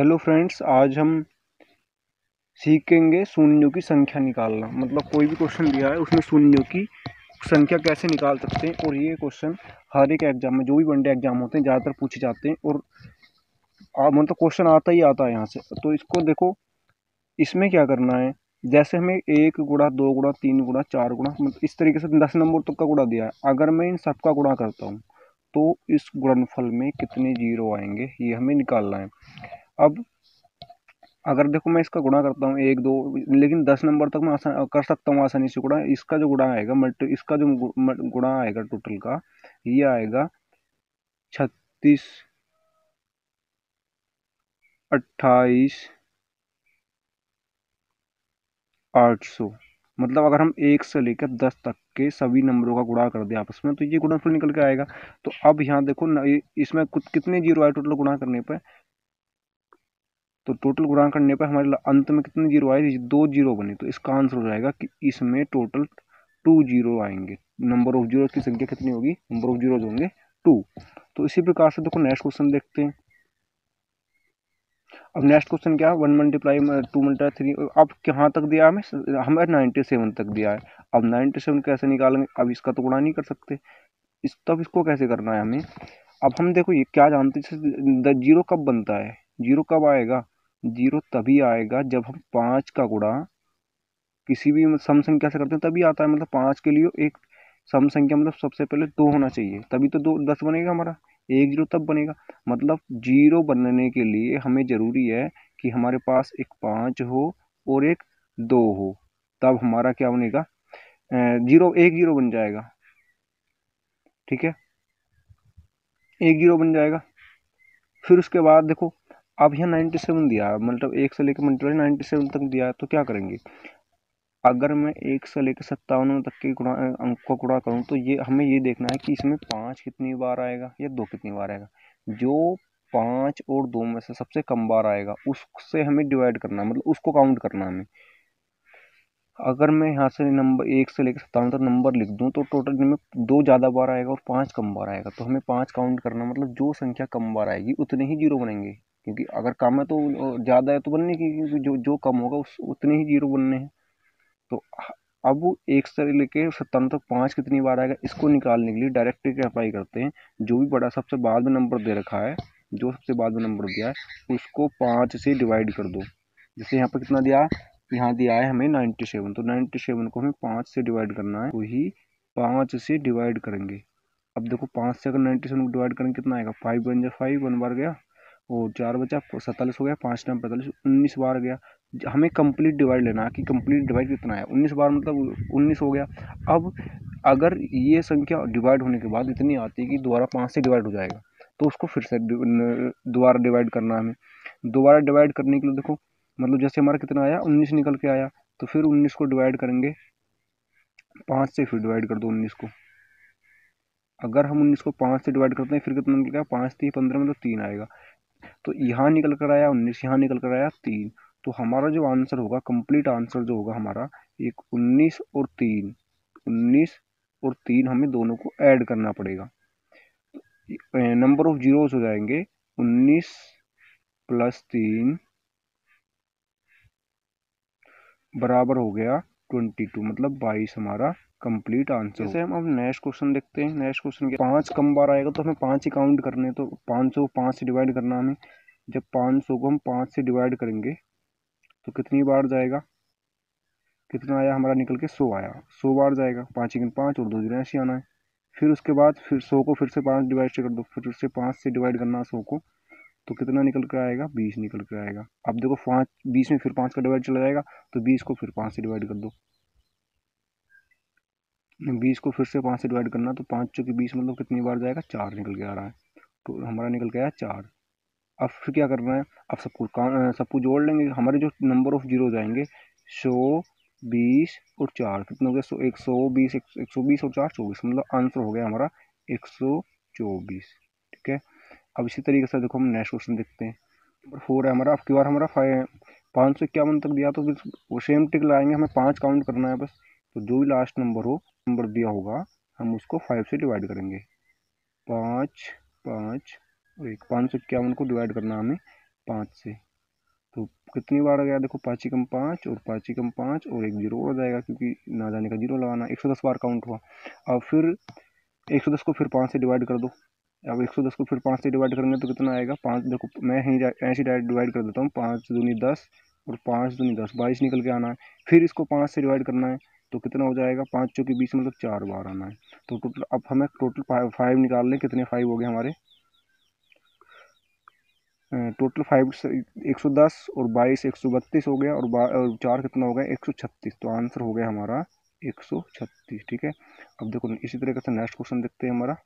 Hello friends, आज हम सीखेंगे शून्यों की संख्या निकालना। मतलब कोई भी क्वेश्चन दिया है उसमें शून्यों की संख्या कैसे निकाल सकते हैं। और ये क्वेश्चन हर एक एग्जाम में, जो भी वनडे एग्जाम होते हैं, ज़्यादातर पूछे जाते हैं। और मतलब क्वेश्चन आता ही आता है यहाँ से। तो इसको देखो, इसमें क्या करना है। जैसे हमें 1 गुणा 2 गुणा 3 गुणा 4 गुणा, मतलब इस तरीके से 10 नंबर तक का गुणा दिया है। अगर मैं इन सबका गुणा करता हूँ तो इस गुणनफल में कितने जीरो आएंगे, ये हमें निकालना है। अब अगर देखो, मैं इसका गुणा करता हूँ 1 2, लेकिन 10 नंबर तक मैं आसान कर सकता हूँ आसानी से गुणा। इसका जो गुणा आएगा, इसका जो गुणा आएगा टोटल का, ये आएगा 36 28 800। मतलब अगर हम 1 से लेकर 10 तक के सभी नंबरों का गुणा कर दें आपस में, तो ये गुणनफल निकल के आएगा। तो अब यहाँ देखो इसमें कुछ कितने जीरो आए टोटल गुणा करने पर। तो टोटल गुणा करने पर हमारे अंत में कितने जीरो आए, 2 जीरो बने। तो इसका आंसर हो जाएगा कि इसमें टोटल 2 जीरो आएंगे। नंबर ऑफ जीरो की संख्या कितनी होगी, नंबर ऑफ जीरो होंगे 2। तो इसी प्रकार से देखो, नेक्स्ट क्वेश्चन देखते हैं। अब नेक्स्ट क्वेश्चन क्या है, 1 मल्टीप्लाई 2 मल्टीप्लाई 3। अब कहाँ तक दिया हमें, हमें 97 तक दिया है। अब 97 कैसे निकालेंगे। अब इसका तो गुणा नहीं कर सकते, तब इसको कैसे करना है हमें। अब हम देखो, ये क्या जानते हैं, जीरो कब बनता है, जीरो कब आएगा। जीरो तभी आएगा जब हम 5 का गुणा किसी भी सम संख्या से करते हैं, तभी आता है। मतलब 5 के लिए एक सम संख्या, मतलब सबसे पहले 2 होना चाहिए, तभी तो 10 बनेगा हमारा। 1 जीरो तब बनेगा। मतलब जीरो बनने के लिए हमें जरूरी है कि हमारे पास एक 5 हो और एक 2 हो, तब हमारा क्या बनेगा, जीरो 1 जीरो बन जाएगा। ठीक है, 1 जीरो बन जाएगा। फिर उसके बाद देखो, अब यहाँ 97 दिया है, मतलब 1 से लेकर मल्टीप्लाई 97 तक दिया है। तो क्या करेंगे, अगर मैं 1 से लेकर 57 तक के गुणा अंक को गुणा करूँ, तो ये हमें ये देखना है कि इसमें 5 कितनी बार आएगा या 2 कितनी बार आएगा। जो 5 और 2 में से सबसे कम बार आएगा उससे हमें डिवाइड करना है, मतलब उसको काउंट करना है हमें। अगर मैं यहाँ से नंबर 1 से लेकर 57 तक नंबर लिख दूँ, तो टोटल में 2 ज़्यादा बार आएगा और 5 कम बार आएगा। तो हमें 5 काउंट करना, मतलब जो संख्या कम बार आएगी उतने ही जीरो बनेंगे। क्योंकि अगर कम है तो ज़्यादा है तो बनने की, क्योंकि जो जो कम होगा उतने ही जीरो बनने हैं। तो अब 1 से लेके 57 तक 5 कितनी बार आएगा, इसको निकालने के लिए डायरेक्ट ट्रिक अप्लाई करते हैं। जो भी बड़ा सबसे बाद में नंबर दे रखा है, जो सबसे बाद में नंबर दिया है, उसको 5 से डिवाइड कर दो। जैसे यहाँ पर कितना दिया, यहाँ दिया है हमें 97, तो 97 को हमें 5 से डिवाइड करना है, वही 5 से डिवाइड करेंगे। अब देखो, 5 से अगर 97 को डिवाइड करेंगे कितना आएगा, 5 बन जाए 5, 1 बार गया, और 4 बचा, 47 हो गया, 5 टाइम 45, 19 बार गया। हमें कंप्लीट डिवाइड लेना है कि कंप्लीट डिवाइड कितना है, 19 बार, मतलब 19 हो गया। अब अगर ये संख्या डिवाइड होने के बाद इतनी आती है कि दोबारा 5 से डिवाइड हो जाएगा, तो उसको फिर से दोबारा डिवाइड करना है हमें। दोबारा डिवाइड करने के लिए देखो, मतलब जैसे हमारा कितना आया, 19 निकल के आया, तो फिर 19 को डिवाइड करेंगे 5 से, फिर डिवाइड कर दो 19 को। अगर हम 19 को 5 से डिवाइड करते हैं, फिर कितना निकलेगा, 5 3 15, मतलब 3 आएगा। तो यहाँ निकल कर आया 19, यहाँ निकल कर आया 3। तो हमारा जो आंसर होगा, कंप्लीट आंसर जो होगा हमारा, एक 19 और 3 हमें दोनों को ऐड करना पड़ेगा। नंबर ऑफ जीरोस हो जाएंगे 19 + 3 बराबर हो गया 22, मतलब 22 हमारा कंप्लीट आंसर। जैसे हम अब नेक्स्ट क्वेश्चन देखते हैं। नेक्स्ट क्वेश्चन 5 कम बार आएगा, तो हमें 5 ही काउंट करने हैं। तो 500 को 5 से डिवाइड करना हमें। जब 500 को हम 5 से डिवाइड करेंगे तो कितनी बार जाएगा, कितना आया हमारा, निकल के 100 आया। 100 बार जाएगा, 5 1 5 और 2 0 ऐसे आना है। फिर उसके बाद फिर 100 को फिर से 5 डिवाइड से कर दो, फिर उससे 5 से डिवाइड करना 100 को, तो कितना निकल कर आएगा, 20 निकल कर आएगा। अब देखो, 5 20 में फिर 5 का डिवाइड चला जाएगा, तो 20 को फिर 5 से डिवाइड कर दो। 20 को फिर से 5 से डिवाइड करना, तो 5 चौके 20, मतलब कितनी बार जाएगा, 4 निकल के आ रहा है। तो हमारा निकल के आया 4। अब फिर क्या करना है, अब सबको जोड़ लेंगे। हमारे जो नंबर ऑफ जीरो जाएंगे, 100 20 और 4, कितना हो गया, 120 120 और 4 24, मतलब आंसर हो गया हमारा 124। ठीक है। अब इसी तरीके से देखो, हम नेक्स्ट क्वेश्चन देखते हैं। नंबर 4 है हमारा। अब की बार हमारा 551 तक दिया, तो फिर वो सेम टिक लाएंगे, हमें 5 काउंट करना है बस। तो जो भी लास्ट नंबर दिया होगा, हम उसको 5 से डिवाइड करेंगे। 5 5 और 1, 551 को डिवाइड करना हमें 5 से। तो कितनी बार आ गया देखो, 5 और 5 और एक जीरो हो जाएगा, क्योंकि ना जाने का जीरो लगाना। 110 बार काउंट हुआ। अब फिर 110 को फिर 5 से डिवाइड कर दो। अब 110 को फिर 5 से डिवाइड करेंगे तो कितना आएगा, 5, देखो मैं ऐसे डायरेक्ट डिवाइड कर देता हूँ, 5 दूनी 10 और 5 दूनी 10, 22 निकल के आना है। फिर इसको 5 से डिवाइड करना है तो कितना हो जाएगा, 5 के बीच मतलब 4 बार आना है। तो टोटल अब हमें टोटल 5 निकाल लें, कितने 5 हो गए हमारे, टोटल 5 110 और 22 132 हो गया, और 4 कितना हो गया 136। तो आंसर हो गया हमारा 136। ठीक है। अब देखो इसी तरीके से नेक्स्ट क्वेश्चन देखते हैं हमारा।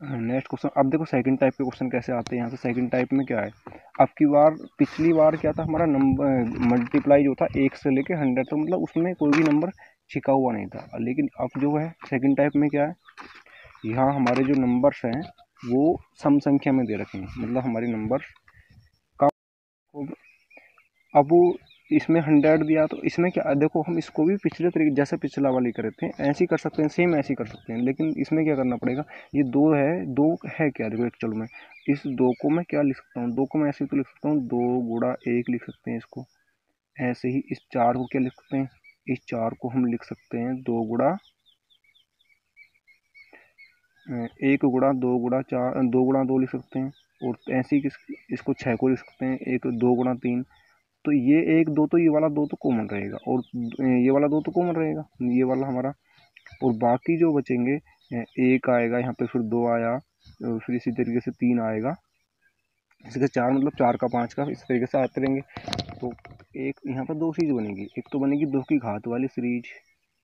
नेक्स्ट क्वेश्चन, अब देखो सेकंड टाइप के क्वेश्चन कैसे आते हैं यहाँ से। सेकंड टाइप में क्या है, अब की बार पिछली बार क्या था हमारा, नंबर मल्टीप्लाई जो था 1 से लेके 100 तो मतलब उसमें कोई भी नंबर छिका हुआ नहीं था। लेकिन अब जो है सेकंड टाइप में क्या है, यहाँ हमारे जो नंबर्स हैं वो सम संख्या में दे रखे हैं, मतलब हमारे नंबर का। अब वो इसमें 100 दिया तो इसमें क्या देखो, हम इसको भी पिछले तरीके जैसे पिछला वाली करे थे ऐसे ही कर सकते हैं, सेम ऐसे ही कर सकते हैं। लेकिन इसमें क्या करना पड़ेगा, ये दो है, दो है क्या देखो, एक चलो मैं इस दो को मैं क्या लिख सकता हूँ, दो को मैं ऐसे तो लिख सकता हूँ 2 गुणा 1 लिख सकते हैं इसको। ऐसे ही इस 4 को क्या लिख सकते हैं, इस 4 को हम लिख सकते हैं 2 गुणा 1 गुणा 2 गुणा 4, 2 गुणा 2 लिख सकते हैं। और ऐसे ही इसको 6 को लिख सकते हैं, एक 2 गुणा 3। तो ये एक दो, तो ये वाला दो तो कॉमन रहेगा, और ये वाला दो तो कॉमन रहेगा, ये वाला हमारा। और बाकी जो बचेंगे, एक आएगा यहाँ पे, फिर 2 आया, और फिर इसी तरीके से 3 आएगा, इसी के 4, मतलब 4 का 5 का इस तरीके से आते रहेंगे। तो एक यहाँ पर दो चीज़ बनेगी, एक तो बनेगी 2 की घात वाली सीरीज,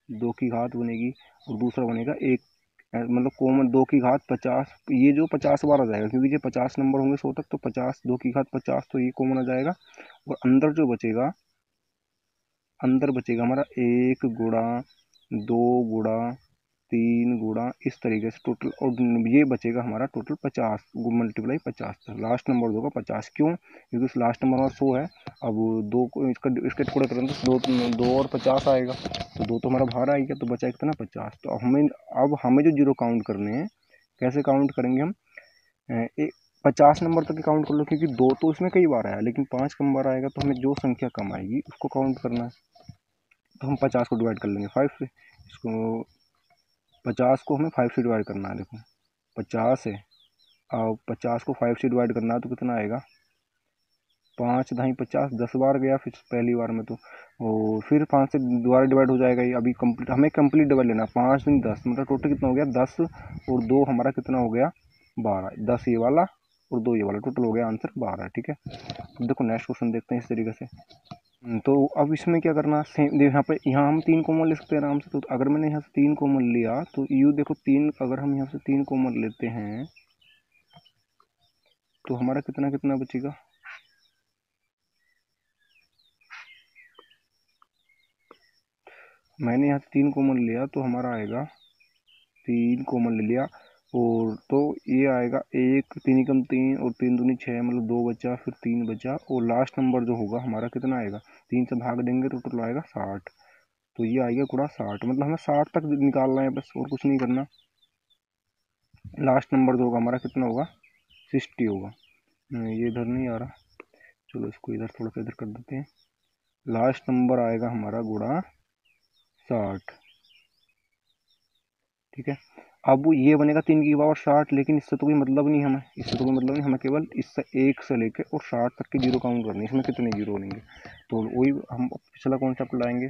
2 की घात बनेगी, और दूसरा बनेगा एक मतलब कॉमन 2 की घात 50। ये जो 50 बार आ जाएगा, क्योंकि ये 50 नंबर होंगे 100 तक, तो 50 2 की घात 50, तो ये कॉमन आ जाएगा। और अंदर जो बचेगा, अंदर बचेगा हमारा 1 गुणा 2 गुणा 3 गुणा इस तरीके से टोटल, और ये बचेगा हमारा टोटल 50 मल्टीप्लाई 50 तक लास्ट नंबर होगा 50। क्यों, क्योंकि उस लास्ट नंबर हमारा 100 है। अब दो को इसके टुकड़े करेंगे तो दो और 50 आएगा, तो दो तो हमारा बाहर आएगा, तो बचा कितना 50। तो अब हमें जो जीरो काउंट करने हैं, कैसे काउंट करेंगे हम, एक 50 नंबर तक काउंट कर लो, क्योंकि दो तो इसमें कई बार आया, लेकिन 5 कम बार आएगा, तो हमें जो संख्या कम आएगी उसको काउंट करना है। तो हम 50 को डिवाइड कर लेंगे 5 से, इसको 50 को हमें 5 से डिवाइड करना है। देखो 50 है, अब 50 को 5 से डिवाइड करना है तो कितना आएगा, 5 ढाई 50, 10 बार गया फिर पहली बार में तो। और फिर 5 से दोबारा डिवाइड हो जाएगा ये, अभी कंप्लीट हमें कंप्लीट डिवाइड लेना, 5 दिन 10, मतलब टोटल कितना हो गया 10, और 2 हमारा कितना हो गया 12, 10 ये वाला और 2 ये वाला, टोटल हो गया आंसर 12। ठीक है। अब देखो नेक्स्ट क्वेश्चन देखते हैं इस तरीके से। तो अब इसमें क्या करना, सेम यहाँ पे, यहाँ हम 3 कॉमन ले सकते हैं आराम से। तो अगर मैंने यहाँ से 3 कॉमन लिया तो यू देखो 3, अगर हम यहाँ से 3 कॉमन लेते हैं तो हमारा कितना कितना बचेगा, मैंने यहाँ से 3 कॉमन लिया तो हमारा आएगा, 3 कॉमन ले लिया, और तो ये आएगा 1, 3 एकम 3 और 3 दूनी 6, मतलब 2 बचा, फिर 3 बचा, और लास्ट नंबर जो होगा हमारा कितना आएगा, 3 से भाग देंगे तो टोटल आएगा 60। तो ये आएगा गुणा 60, मतलब हमें 60 तक निकालना है बस, और कुछ नहीं करना। लास्ट नंबर जो होगा हमारा कितना होगा, 60 होगा। ये इधर नहीं आ रहा, चलो इसको इधर थोड़ा सा इधर कर देते हैं। लास्ट नंबर आएगा हमारा गुणा 60। ठीक है। अब वो ये बनेगा 3 की पावर 60, लेकिन इससे तो कोई मतलब नहीं हमें, इससे तो कोई मतलब नहीं, हमें केवल इससे 1 से लेकर और 60 तक के जीरो काउंट करने, इसमें कितने जीरो होंगे। तो वही हम पिछला कॉन्सेप्ट लाएंगे,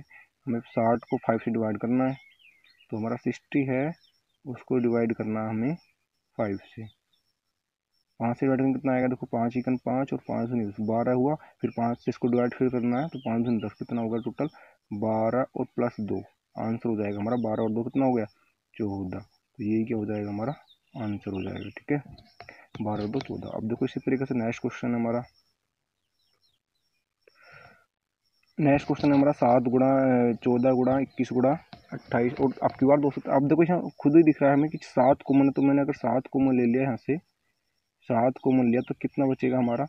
हमें 60 को 5 से डिवाइड करना है, तो हमारा 60 है, उसको डिवाइड करना है हमें 5 से। 5 से डिवाइड करना कितना आएगा, देखो 5 एकन 5 और 5 दूनी 10, 12 हुआ। फिर 5 से इसको डिवाइड फिर करना है, तो 5 दूनी 10 कितना होगा टोटल 12 और प्लस 2, आंसर हो जाएगा हमारा 12 और 2 कितना हो गया 14। तो यही क्या हो जाएगा हमारा आंसर हो जाएगा। ठीक है, 12 और 2 14। अब देखो इसी तरीके से नेक्स्ट क्वेश्चन है हमारा, नेक्स्ट क्वेश्चन है हमारा 7 गुणा 14 गुणा 21 गुणा 28, और आपकी बार 200। अब देखो यहाँ खुद ही दिख रहा है हमें कि 7 कॉमन है, तो मैंने अगर 7 कॉमन ले लिया यहाँ से, 7 कॉमन लिया तो कितना बचेगा हमारा,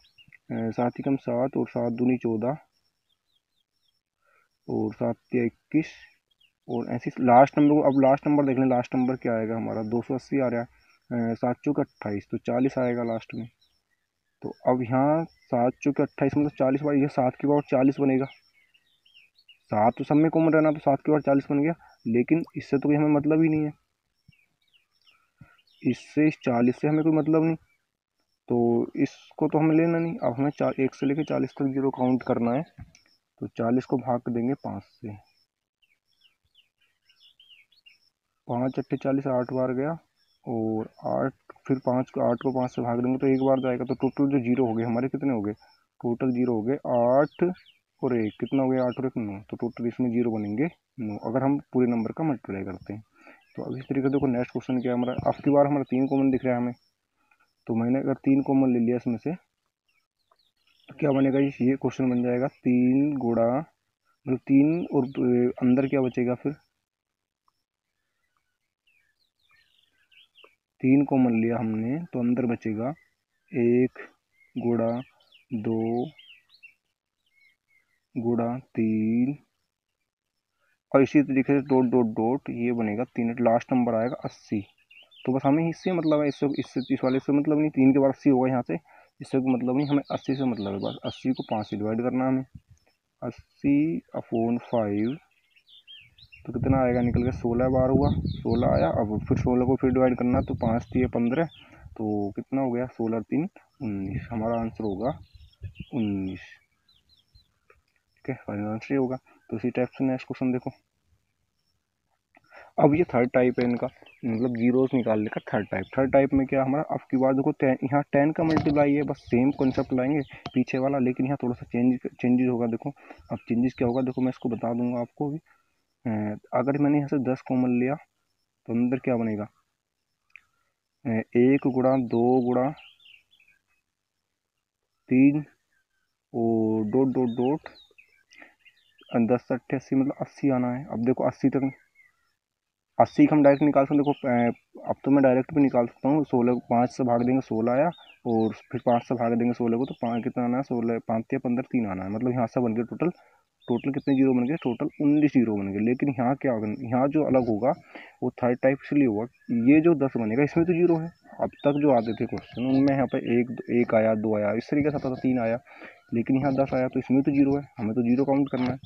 7 ही कम 7 और 7 दूनी 14 और 7 या 21, और ऐसे लास्ट नंबर को, अब लास्ट नंबर देख लें, लास्ट नंबर क्या आएगा हमारा 280 आ रहा है, 7 चौक 28, तो 40 आएगा लास्ट में। तो अब यहाँ 7 चौके 28 मतलब 40 बार, ये 7 की पावर 40 बनेगा। 7 तो सब में कॉमन रहना, तो 7 की पावर 40 बन गया। लेकिन इससे तो कोई हमें मतलब ही नहीं है, इससे इस 40 से हमें कोई मतलब नहीं, तो इसको तो हमें लेना नहीं। अब हमें 1 से लेकर 40 तक जीरो काउंट करना है। तो 40 को भाग देंगे 5 से, 5 अट्ठे 40, 8 बार गया, और 8, फिर 8 को 5 से भाग देंगे तो एक बार जाएगा। तो टोटल जो जीरो हो गए हमारे, कितने हो गए टोटल जीरो हो गए 8 और 1, कितना हो गया 8 और 1 9। तो टोटल इसमें जीरो बनेंगे 9, अगर हम पूरे नंबर का मल्टीप्लाई करते हैं। तो अब इस तरीके से देखो नेक्स्ट क्वेश्चन क्या है हमारा। अब की बार हमारा 3 कॉमन दिख रहा है हमें, तो मैंने अगर 3 कॉमन ले लिया इसमें से, तो क्या बनेगा, ये क्वेश्चन बन जाएगा 3 गुणा, मतलब 3 और अंदर क्या बचेगा फिर, 3 कॉमन लिया हमने तो अंदर बचेगा 1 गुणा 2 गुणा 3, और इसी तरीके से डॉट डॉट डॉट ये बनेगा 3, लास्ट नंबर आएगा 80। तो बस हमें इससे मतलब है, इससे इससे इस वाले से मतलब नहीं, 3 के बाद 80 होगा यहाँ से, इससे मतलब नहीं, हमें 80 से मतलब है। बस 80 को 5 से डिवाइड करना है हमें, 80/5, तो कितना आएगा निकल के 16 बार हुआ, 16 आया। अब फिर 16 को फिर डिवाइड करना, तो 5 3 15, तो कितना हो गया 16 3 19, हमारा आंसर होगा 19। ठीक है, फाइनल आंसर ये होगा। तो इसी टाइप से नेक्स्ट क्वेश्चन देखो। अब ये थर्ड टाइप है इनका, मतलब जीरोस निकालने का थर्ड टाइप। थर्ड टाइप में क्या हमारा, अब की बार देखो 10, यहाँ 10 का मल्टीप्लाई है, बस सेम कॉन्सेप्ट लाएंगे पीछे वाला, लेकिन यहाँ थोड़ा सा चेंजेस होगा। देखो अब चेंजेस क्या होगा, देखो मैं इसको बता दूंगा आपको भी। अगर मैंने यहाँ से 10 कॉमन लिया तो अंदर क्या बनेगा, 1 गुणा 2 गुणा 3 और डॉट डॉट डॉट 10 अट्ठे 80, मतलब 80 आना है। अब देखो 80 तक, 80 का हम डायरेक्ट निकाल सकते हैं। देखो अब तो मैं डायरेक्ट भी निकाल सकता हूँ। 16 5 से भाग देंगे 16 आया, और फिर 5 से भाग देंगे 16 को, तो 5 कितना आना है, 16 5 या 15 3 आना है। मतलब यहाँ से बन गया टोटल, टोटल कितने जीरो बन गए, टोटल 19 जीरो बन गए। लेकिन यहाँ क्या होगा, यहाँ जो अलग होगा वो थर्ड टाइप इसलिए होगा, ये जो 10 बनेगा इसमें तो जीरो है। अब तक जो आते थे क्वेश्चन उनमें यहाँ पे एक आया, 2 आया, इस तरीके से आता था, 3 आया, लेकिन यहाँ 10 आया, तो इसमें तो जीरो है, हमें तो जीरो काउंट करना है।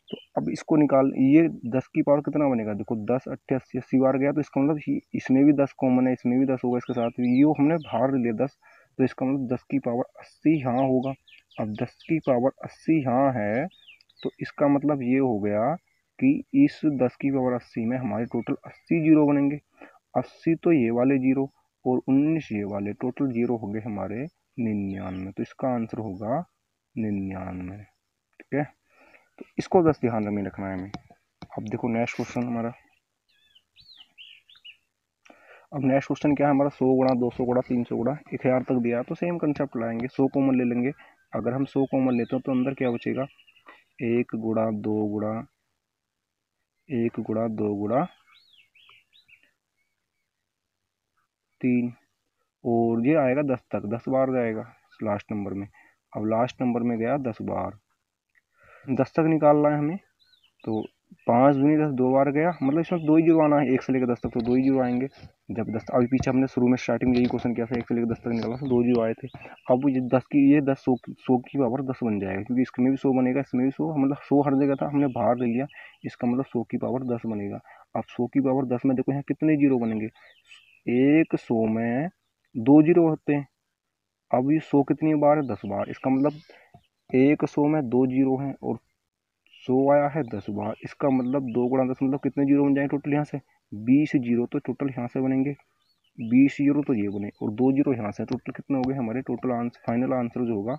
तो अब इसको निकाल, ये 10 की पावर कितना बनेगा, देखो 10 अट्ठे 80, 80 बार गया, तो इसका मतलब इसमें भी 10 कॉमन है, इसमें भी 10 होगा, इसके साथ ये हमने बाहर लिया 10, तो इसका मतलब 10 की पावर 80 यहाँ होगा। अब 10 की पावर 80 यहाँ है, तो इसका मतलब ये हो गया कि इस 10 की पावर 80 में हमारे टोटल 80 जीरो बनेंगे। 80 तो ये वाले जीरो, और 19 ये वाले, टोटल जीरो हो गए हमारे 99। तो इसका आंसर होगा 99। ठीक है, तो इसको बस ध्यान में रखना है हमें। अब देखो नेक्स्ट क्वेश्चन हमारा, अब नेक्स्ट क्वेश्चन क्या है हमारा, 100 गुणा 200 गुणा 300 गुणा 1000 तक दिया, तो सेम कंसेप्ट लाएंगे, 100 कॉमन ले लेंगे। अगर हम 100 कॉमन लेते हैं तो अंदर क्या बचेगा, 1 गुणा 2 गुणा 1 गुणा 2 गुणा 3, और ये आएगा 10 तक, 10 बार जाएगा लास्ट नंबर में। अब लास्ट नंबर में गया 10 बार, 10 तक निकालना है हमें। तो 5 दूनी 10, 2 बार गया, मतलब इसमें 2 ही जीरो आना है, 1 से लेकर 10 तक तो 2 ही जीरो आएंगे। जब 10, अभी पीछे हमने शुरू में स्टार्टिंग में यही क्वेश्चन किया था, 1 से लेकर 10 तक निकाला तो 2 जीरो आए थे। अब ये 10 की, ये 10 100 की पावर 10 बन जाएगा, क्योंकि इसमें भी 100 बनेगा, इसमें भी 100, मतलब 100 हर जगह था, हमने बाहर ले लिया, इसका मतलब 100 की पावर 10 बनेगा। अब 100 की पावर 10 में देखो यहाँ कितने जीरो बनेंगे, एक 100 में 2 जीरो होते हैं। अब ये 100 कितनी बार है, 10 बार, इसका मतलब एक 100 में 2 जीरो हैं, और 100 आया है 10 बार, इसका मतलब 2 गुणा 10 मतलब कितने जीरो बन जाएंगे टोटल यहाँ से, 20 जीरो तो टोटल यहाँ से बनेंगे, 20 जीरो तो ये बने, और 2 जीरो यहाँ से, टोटल कितने हो गए हमारे, टोटल आंसर, फाइनल आंसर जो होगा,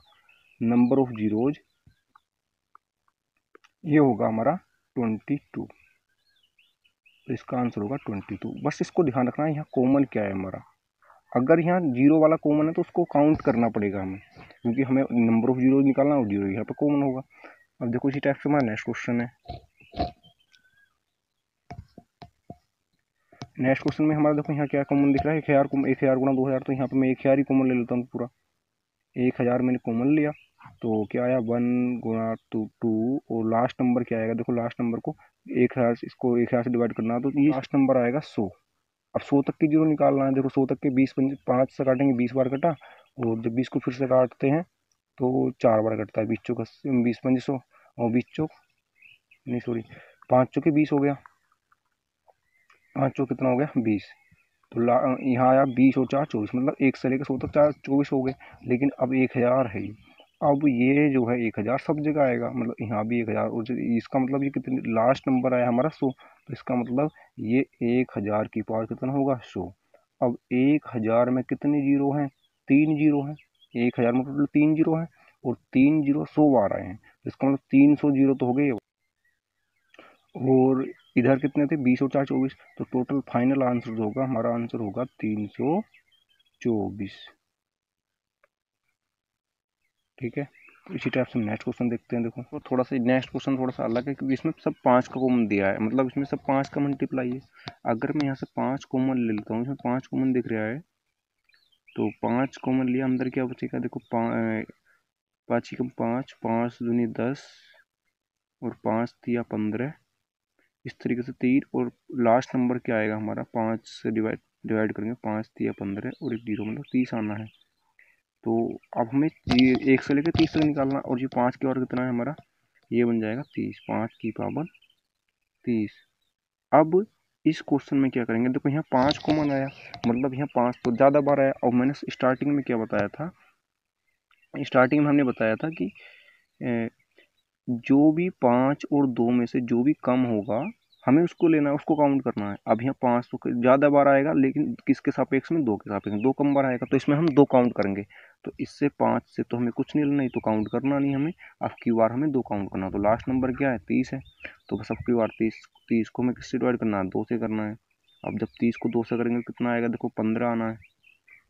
नंबर ऑफ जीरोज, ये होगा हमारा 22। तो इसका आंसर होगा 22। बस इसको ध्यान रखना है, यहाँ कॉमन क्या है हमारा, अगर यहाँ जीरो वाला कॉमन है तो उसको काउंट करना पड़ेगा हमें, क्योंकि हमें नंबर ऑफ जीरो निकालना, और जीरो यहाँ पे कॉमन होगा। अब देखो इसी टाइप से हमारा नेक्स्ट क्वेश्चन है। नेक्स्ट क्वेश्चन में हमारा देखो यहाँ क्या कॉमन दिख रहा है, 1000 गुणा 2000, तो यहाँ पे मैं 1000 ही कॉमन ले लेता हूँ पूरा, 1000 मैंने कॉमन लिया, तो क्या आया 1 गुणा 2, और लास्ट नंबर क्या आएगा, देखो लास्ट नंबर को 1000, इसको 1000 से डिवाइड करना, तो ये लास्ट नंबर आएगा 100। अब 100 तक की जीरो निकालना है, देखो 100 तक के 20 5 से काटेंगे, 20 बार कटा, और जब 20 को फिर से काटते हैं तो 4 बार कटता है। 20 चौक 20 पंजे 100 और 20 चौक नहीं सॉरी 5 चौके 20 हो गया। 5 चौक कितना हो गया 20। तो यहाँ आया 20 और 4 24, मतलब 1 से लेकर 100 तक 4 24 हो गए। लेकिन अब 1000 है ये। अब ये जो है 1000 सब जगह आएगा, मतलब यहाँ भी 1000 और इसका मतलब ये कितने लास्ट नंबर आया हमारा 100, तो इसका मतलब ये 1000 की पावर कितना होगा 100। अब 1000 में कितने जीरो हैं 3 जीरो हैं। 1000 में टोटल 3 जीरो हैं और 3 जीरो 100 बार आए हैं, तो इसका मतलब 300 जीरो तो हो गए। और इधर कितने थे 20 और 4 24, तो टोटल फाइनल आंसर जो होगा हमारा आंसर होगा 324। ठीक है, तो इसी टाइप से नेक्स्ट क्वेश्चन देखते हैं। देखो तो थोड़ा सा नेक्स्ट क्वेश्चन थोड़ा सा अलग है, क्योंकि इसमें सब 5 का कॉमन दिया है, मतलब इसमें सब 5 का मल्टीप्लाई है। अगर मैं यहाँ से 5 कॉमन ले लेता हूँ, इसमें 5 कॉमन दिख रहा है, तो 5 कॉमन लिया, अंदर क्या बचेगा देखो 5 कम 5, 5 दूनी 10 और 5 दिया 15, इस तरीके से 3 और लास्ट नंबर क्या आएगा हमारा 5 से डिवाइड करेंगे, 5 दिया 15 और एक जीरो, मतलब 30 आना है। तो अब हमें ये 1 से लेकर 30 तक निकालना, और ये 5 के और कितना है हमारा, ये बन जाएगा 30, 5 की पावर 30। अब इस क्वेश्चन में क्या करेंगे, देखो यहाँ 5 कॉमन आया, मतलब यहाँ 5 तो ज़्यादा बार आया। और मैंने स्टार्टिंग में क्या बताया था, स्टार्टिंग में हमने बताया था कि जो भी 5 और 2 में से जो भी कम होगा हमें उसको लेना है, उसको काउंट करना है। अब यहाँ 5 तो ज़्यादा बार आएगा, लेकिन किसके सापेक्ष में 2 के सापेक्ष में, 2 कम बार आएगा, तो इसमें हम 2 काउंट करेंगे। तो इससे 5 से तो हमें कुछ नहीं लेना, नहीं तो काउंट करना नहीं हमें। अब की बार हमें 2 काउंट करना, तो लास्ट नंबर क्या है 30 है। तो बस अब की बार 30 को हमें किससे डिवाइड करना है 2 से करना है। अब जब 30 को 2 से करेंगे कितना आएगा, देखो 15 आना है।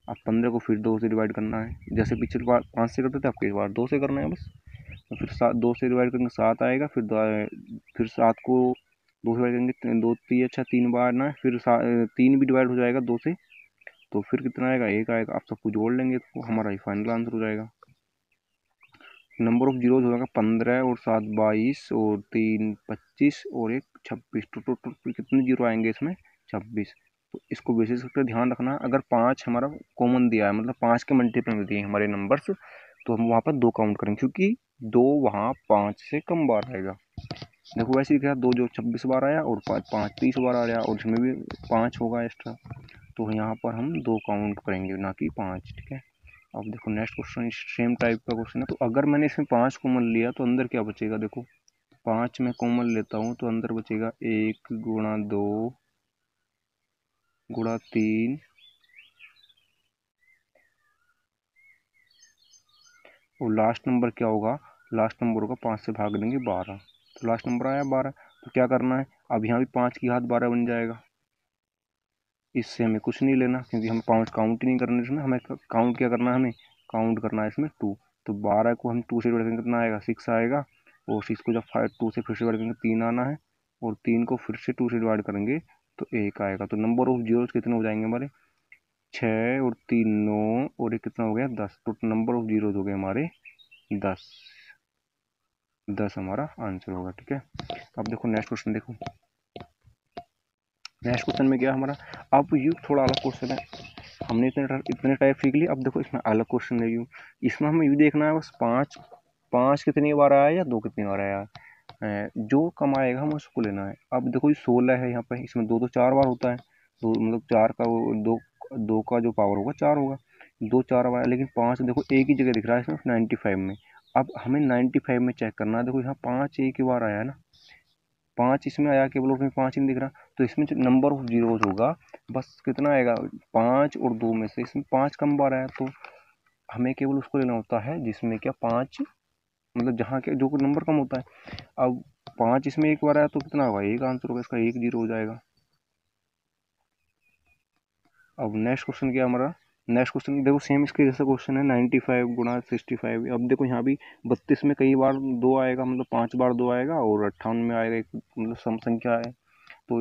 अब 15 को फिर 2 से डिवाइड करना है, जैसे पिछली बार 5 से करते थे, अब की बार 2 से करना है बस। तो फिर 2 से डिवाइड करेंगे 7 आएगा, फिर 7 को 2 से डिवाइड करेंगे, 2 3 अच्छा 3 बार ना, फिर 3 भी डिवाइड हो जाएगा 2 से, तो फिर कितना आएगा 1 आएगा। आप सबको जोड़ लेंगे तो हमारा ही फाइनल आंसर हो जाएगा। नंबर ऑफ जीरोज हो जाएगा 15 और 7 22 और 3 25 और 1 26, तो टोटल कितने जीरो आएंगे इसमें 26। तो इसको विशेष करके ध्यान रखना, अगर 5 हमारा कॉमन दिया है, मतलब 5 के मल्टीपल में दिए हमारे नंबर्स, तो हम वहाँ पर 2 काउंट करेंगे, क्योंकि 2 वहाँ 5 से कम बार आएगा। देखो वैसे ही क्या 2 जो 26 बार आया और 5 30 बार आ रहा, और इसमें भी 5 होगा एक्स्ट्रा, तो यहाँ पर हम 2 काउंट करेंगे ना कि 5। ठीक है, अब देखो नेक्स्ट क्वेश्चन सेम टाइप का क्वेश्चन है। तो अगर मैंने इसमें 5 कॉमन लिया तो अंदर क्या बचेगा, देखो 5 में कॉमन लेता हूँ तो अंदर बचेगा 1 गुणा 2 गुणा 3 और लास्ट नंबर क्या होगा, लास्ट नंबर होगा 5 से भाग देंगे 12, तो लास्ट नंबर आया 12। तो क्या करना है, अब यहाँ भी 5 की घात 12 बन जाएगा, इससे हमें कुछ नहीं लेना, क्योंकि हम 5 काउंट ही नहीं करना इसमें, हमें काउंट क्या करना है, हमें काउंट करना है इसमें 2। तो 12 को हम 2 से डिवाइड करेंगे कितना आएगा 6 आएगा, और 6 को जब 2 से फिर से डिवाइड करेंगे 3 आना है, और 3 को फिर से 2 से डिवाइड करेंगे तो 1 आएगा। तो नंबर ऑफ जीरोज कितने हो जाएंगे हमारे 6 और 3 9 और एक कितना हो गया 10, तो नंबर ऑफ जीरोज हो गए हमारे 10। 10 हमारा आंसर होगा। ठीक है, अब देखो नेक्स्ट क्वेश्चन, देखो नेक्स्ट क्वेश्चन में क्या हमारा, अब ये थोड़ा अलग क्वेश्चन है, हमने इतने टाइप सीख लिया। अब देखो इसमें अलग क्वेश्चन है, इसमें हमें ये देखना है बस 5 कितनी बार आया या 2 कितनी बार आया, जो कम आएगा हम उसको लेना है। अब देखो ये 16 है यहाँ पे, इसमें 2 तो 4 बार होता है, तो मतलब 4 का वो 2 का जो पावर होगा 4 होगा, 2 4 बार, लेकिन 5 देखो एक ही जगह दिख रहा है इसमें 95 में। अब हमें 95 में चेक करना है, देखो यहाँ 5 एक ही बार आया है ना, 5 इसमें आया, केवल उसमें 5 ही नहीं दिख रहा, तो इसमें जो नंबर ऑफ जीरोज होगा बस कितना आएगा 5 और 2 में से इसमें 5 कम बार आया, तो हमें केवल उसको लेना होता है जिसमें क्या 5, मतलब जहाँ के जो नंबर कम होता है। अब 5 इसमें एक बार आया तो कितना होगा, एक आंसर होगा इसका, 1 जीरो हो जाएगा। अब नेक्स्ट क्वेश्चन क्या हमारा, नेक्स्ट क्वेश्चन देखो सेम इसके जैसा क्वेश्चन है, 95 गुणा 65। अब देखो यहाँ भी 32 में कई बार 2 आएगा, मतलब 5 बार 2 आएगा, और 58 में आएगा एक, मतलब सम संख्या है, तो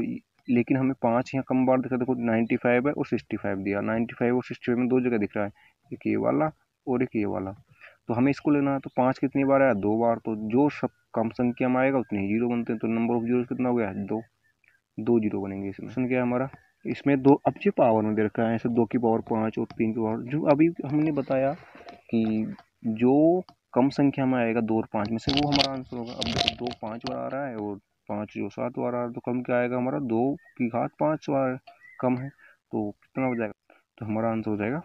लेकिन हमें 5 यहाँ कम बार दिखा, देखो 95 है और 65 दिया, 95 और 65 में 2 जगह दिख रहा है, एक ये वाला और एक ये वाला, तो हमें इसको लेना है। तो 5 कितनी बार आया 2 बार, तो जो सब कम संख्या में आएगा उतने ही जीरो बनते हैं, तो नंबर ऑफ जीरो कितना हो गया 2, 2 जीरो बनेंगे इसमें। क्वेश्चन क्या है हमारा, इसमें दो, अब ये पावर में दे रखा है ऐसे 2 की पावर 5 और 3 की पावर, जो अभी हमने बताया कि जो कम संख्या में आएगा 2 और 5 में से वो हमारा आंसर होगा। अब देखो 2 5 बार आ रहा है और 5 जो 7 बार आ रहा है, तो कम क्या आएगा हमारा, 2 की घात 5 बार कम है, तो कितना हो जाएगा, तो हमारा आंसर हो जाएगा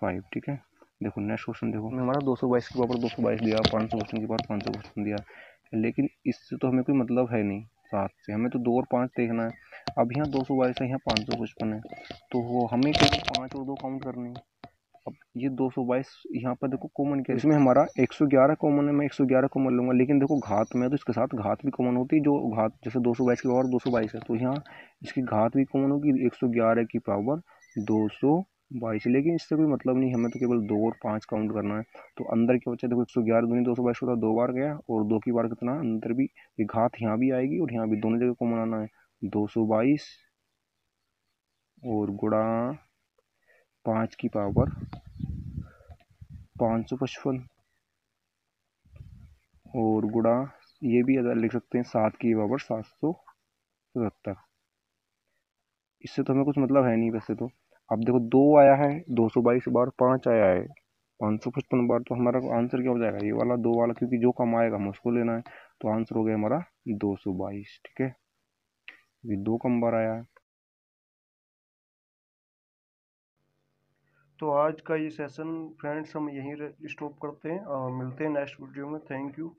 5। ठीक है, देखो नेक्स्ट क्वेश्चन देखो, हमारा 222 के पावर 222 दिया, 500 क्वेश्चन के पावर 500 क्वेश्चन दिया, लेकिन इससे तो हमें कोई मतलब है नहीं, 7 से हमें तो 2 और 5 देखना है। अब यहाँ 222 है, यहाँ 555 है, तो वो हमें केवल 5 और 2 काउंट करने हैं। अब ये 222 यहाँ पर देखो कॉमन क्या है, इसमें हमारा 111 कॉमन है, मैं 111 कॉमन लूंगा, लेकिन देखो घात में तो इसके साथ घात भी कॉमन होती है, जो घात जैसे 222 की पावर 222 है, तो यहाँ इसकी घात भी कॉमन होगी 111 की पावर 222, लेकिन इससे कोई मतलब नहीं, हमें तो केवल 2 और 5 काउंट करना है। तो अंदर क्या बचा, देखो 111 दूनी 222 होता 2 बार गया, और 2 की बार कितना अंदर भी, ये घात यहाँ भी आएगी और यहाँ भी, दोनों जगह कॉमन आना है, 222 और गुणा 5 की पावर 555 और गुणा, ये भी अगर लिख सकते हैं 7 की पावर 777। इससे तो हमें कुछ मतलब है नहीं वैसे तो। अब देखो 2 आया है 222 बार, 5 आया है 555 बार, तो हमारा आंसर क्या हो जाएगा, ये वाला 2 वाला, क्योंकि जो कम आएगा हम उसको लेना है, तो आंसर हो गया हमारा 222। ठीक है, ये 2 कम बार आया है। तो आज का ये सेशन फ्रेंड्स हम यहीं स्टॉप करते हैं, मिलते हैं नेक्स्ट वीडियो में। Thank you.